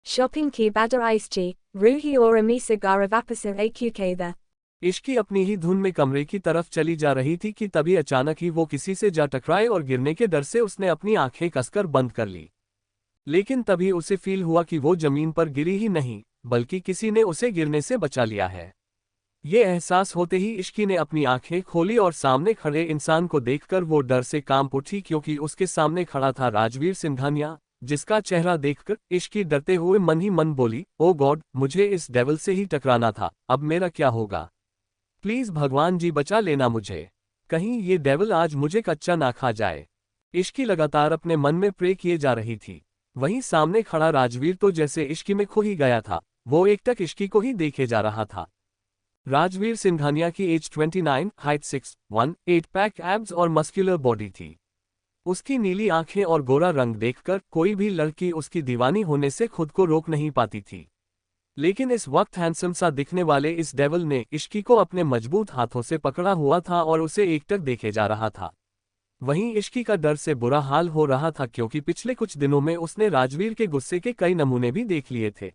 Shopping ki badaraischi, ruhi ora misa garavapasa aqkada. Ishki अपनी ही धुन में कमरे की तरफ चली जा रही थी कि तभी अचानक ही वो किसी से जा टकराए और गिरने के डर से उसने अपनी आंखें कसकर बंद कर ली। लेकिन तभी उसे फील हुआ कि वो जमीन पर गिरी ही नहीं, बल्कि किसी ने उसे गिरने से बचा लिया है। ये एहसास होते ही इश्की ने अपनी आंखें खोली और सामने खड़े इंसान को देखकर वो डर से कांप उठी, क्योंकि उसके सामने खड़ा था राजवीर सिंघानिया, जिसका चेहरा देखकर इश्की डरते हुए मन ही मन बोली, ओ गॉड, मुझे इस डेविल से ही टकराना था, अब मेरा क्या होगा? प्लीज भगवान जी बचा लेना मुझे, कहीं ये डेविल आज मुझे कच्चा ना खा जाए। इश्की लगातार अपने मन में प्रे किए जा रही थी। वहीं सामने खड़ा राजवीर तो जैसे इश्की में खो ही गया था, वो एकटक इश्की को ही देखे जा रहा था। राजवीर सिंघानिया की एज 29, हाइट 6'1", 8 पैक एब्स और मस्कुलर बॉडी थी। उसकी नीली आंखें और गोरा रंग देखकर कोई भी लड़की उसकी दीवानी होने से खुद को रोक नहीं पाती थी। लेकिन इस वक्त हैंडसम सा दिखने वाले इस डेविल ने इश्की को अपने मजबूत हाथों से पकड़ा हुआ था और उसे एकटक देखे जा रहा था। वहीं इश्की का डर से बुरा हाल हो रहा था, क्योंकि पिछले कुछ दिनों में उसने राजवीर के गुस्से के कई नमूने भी देख लिए थे।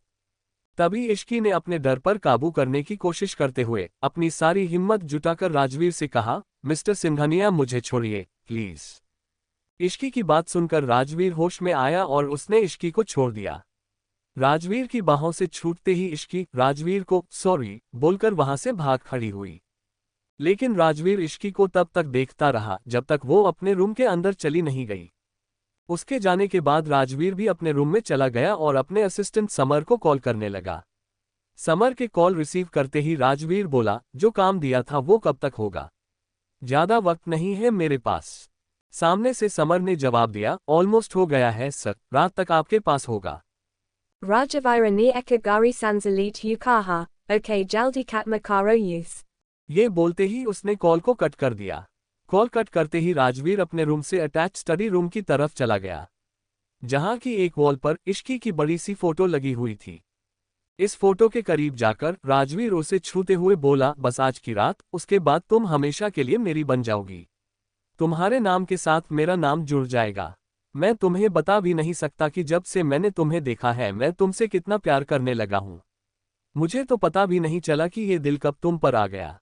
तभी इश्की ने अपने डर पर काबू करने की कोशिश करते हुए अपनी सारी हिम्मत जुटाकर राजवीर से कहा, मिस्टर सिंघानिया, मुझे छोड़िए प्लीज। इश्की की बात सुनकर राजवीर होश में आया और उसने इश्की को छोड़ दिया। राजवीर की बाहों से छूटते ही इश्की राजवीर को सॉरी बोलकर वहां से भाग खड़ी हुई। लेकिन राजवीर इश्की को तब तक देखता रहा जब तक वो अपने रूम के अंदर चली नहीं गई। उसके जाने के बाद राजवीर भी अपने रूम में चला गया और अपने असिस्टेंट समर को कॉल करने लगा। समर के कॉल रिसीव करते ही राजवीर बोला, जो काम दिया था वो कब तक होगा? ज्यादा वक्त नहीं है मेरे पास। सामने से समर ने जवाब दिया, ऑलमोस्ट हो गया है सर, रात तक आपके पास होगा। Rajavira ni eka gari sanzalit yukaha, okay jaldi katma karo use. ये बोलते ही उसने कॉल को कट कर दिया। कॉल कट करते ही राजवीर अपने रूम से अटैच स्टडी रूम की तरफ चला गया, जहां की एक वॉल पर इश्की की बड़ी सी फोटो लगी हुई थी। इस फोटो के करीब जाकर राजवीर उसे छूते हुए बोला, बस आज की रात, उसके बाद तुम हमेशा के लिए मेरी बन जाओगी। तुम्हारे नाम के साथ मेरा नाम जुड़ जाएगा। मैं तुम्हें बता भी नहीं सकता कि जब से मैंने तुम्हें देखा है मैं तुमसे कितना प्यार करने लगा हूं। मुझे तो पता भी नहीं चला कि ये दिल कब तुम पर आ गया।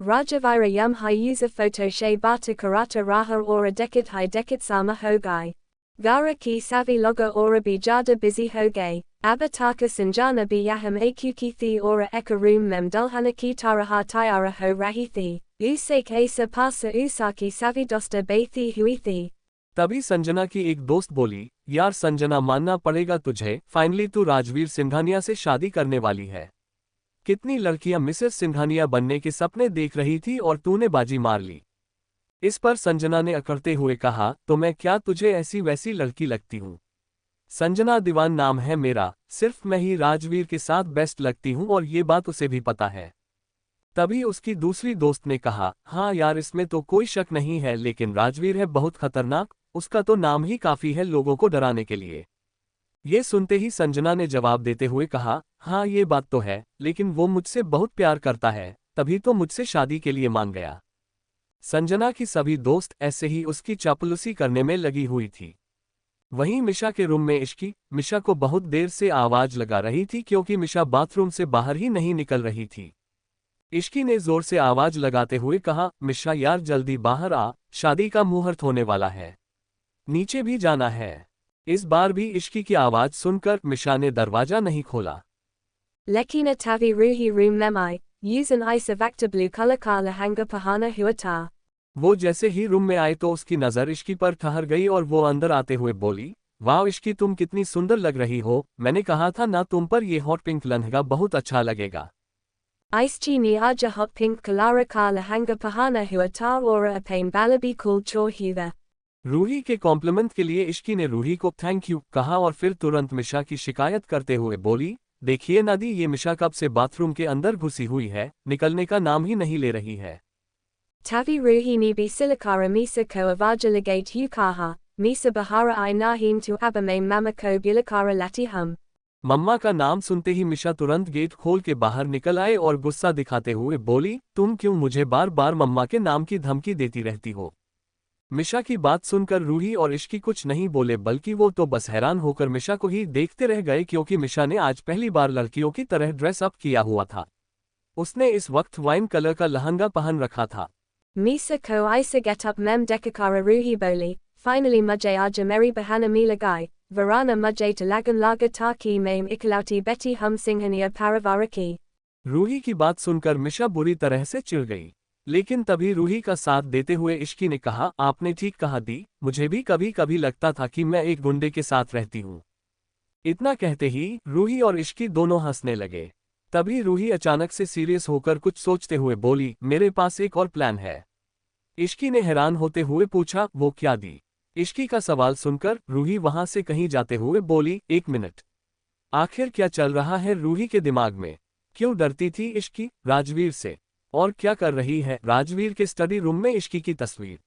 Rajavira yum hi user photo she bata karata raha ora dekit hi dekit sama hogai. Gara ki savi loga ora bijada busy hogai. Abataka sanjana bi yaham akuki thi ora eka room mem dulhana ki taraha tyara ho rahithi. Usake asa pasa usaki savi dosta baithi huithi. तभी संजना की एक दोस्त बोली, यार संजना, मानना पड़ेगा तुझे, finally तू राजवीर सिंघानिया से शादी करने वाली है। कितनी लड़कियां मिसेस सिंघानिया बनने के सपने देख रही थी और तूने बाजी मार ली। इस पर संजना ने अकड़ते हुए कहा, तो मैं क्या तुझे ऐसी वैसी लड़की लगती हूँ? संजना दीवान नाम है मेरा, सिर्फ मैं ही राजवीर के साथ बेस्ट लगती हूँ और ये बात उसे भी पता है। तभी उसकी दूसरी दोस्त ने कहा, हाँ यार, इसमें तो कोई शक नहीं है, लेकिन राजवीर है बहुत खतरनाक, उसका तो नाम ही काफी है लोगों को डराने के लिए। ये सुनते ही संजना ने जवाब देते हुए कहा, हाँ ये बात तो है, लेकिन वो मुझसे बहुत प्यार करता है, तभी तो मुझसे शादी के लिए मान गया। संजना की सभी दोस्त ऐसे ही उसकी चापलूसी करने में लगी हुई थी। वहीं मिशा के रूम में इश्की मिशा को बहुत देर से आवाज लगा रही थी, क्योंकि मिशा बाथरूम से बाहर ही नहीं निकल रही थी। इश्की ने जोर से आवाज लगाते हुए कहा, मिशा यार जल्दी बाहर आ, शादी का मुहूर्त होने वाला है, नीचे भी जाना है। इस बार भी इश्की की आवाज सुनकर मिशा ने दरवाजा नहीं खोला। Lekina tavi ruhi room memai, use an isa vector blue color kala hanga pahana huata. वो जैसे ही रूम में आए तो उसकी नजर इश्की पर ठहर गई और वो अंदर आते हुए बोली, वाह इश्की, तुम कितनी सुंदर लग रही हो, मैंने कहा था ना तुम पर ये हॉट पिंक लहंगा बहुत अच्छा लगेगा। Ice ni aja hot pink kalara kala hanga pahana huata ora apain balabi cool chor huda. Ruhi के कॉम्प्लीमेंट के लिए इश्की ने रूही को थैंक यू कहा और फिर तुरंत मिशा की शिकायत करते हुए बोली, देखिए नादी, ये मिशा कब से बाथरूम के अंदर घुसी हुई है, निकलने का नाम ही नहीं ले रही है। Tavi ruhi ni bi silikara misa ko avaja ligate yukaha, misa bahara I nahim tu abame mama ko bulakara lati hum. मम्मा का नाम सुनते ही मिशा तुरंत गेट खोल के बाहर निकल आए और गुस्सा दिखाते हुए बोली, तुम क्यों मुझे बार बार मम्मा के नाम की धमकी देती रहती हो? मिशा की बात सुनकर रूही और इश्की कुछ नहीं बोले, बल्कि वो तो बस हैरान होकर मिशा को ही देखते रह गए, क्योंकि मिशा ने आज पहली बार लड़कियों की तरह ड्रेस अप किया हुआ था। उसने इस वक्त वाइन कलर का लहंगा पहन रखा था। Misa ko isa get up mem dekakara ruhi boli, finally mujhe aaj meri bahana mila gai, varana mujhe talagan laga ta ki maim ikalauti beti hum singhania paravara ki। Ruhi की बात सुनकर मिशा बुरी तरह से चिढ़ गई, लेकिन तभी रूही का साथ देते हुए इश्की ने कहा, आपने ठीक कहा दी, मुझे भी कभी कभी लगता था कि मैं एक गुंडे के साथ रहती हूँ। इतना कहते ही रूही और इश्की दोनों हंसने लगे। तभी रूही अचानक से सीरियस होकर कुछ सोचते हुए बोली, मेरे पास एक और प्लान है। इश्की ने हैरान होते हुए पूछा, वो क्या दी? इश्की का सवाल सुनकर रूही वहां से कहीं जाते हुए बोली, एक मिनट, आखिर क्या चल रहा है रूही के दिमाग में? क्यों डरती थी इश्की राजवीर से? और क्या कर रही है राजवीर के स्टडी रूम में इश्की की तस्वीर?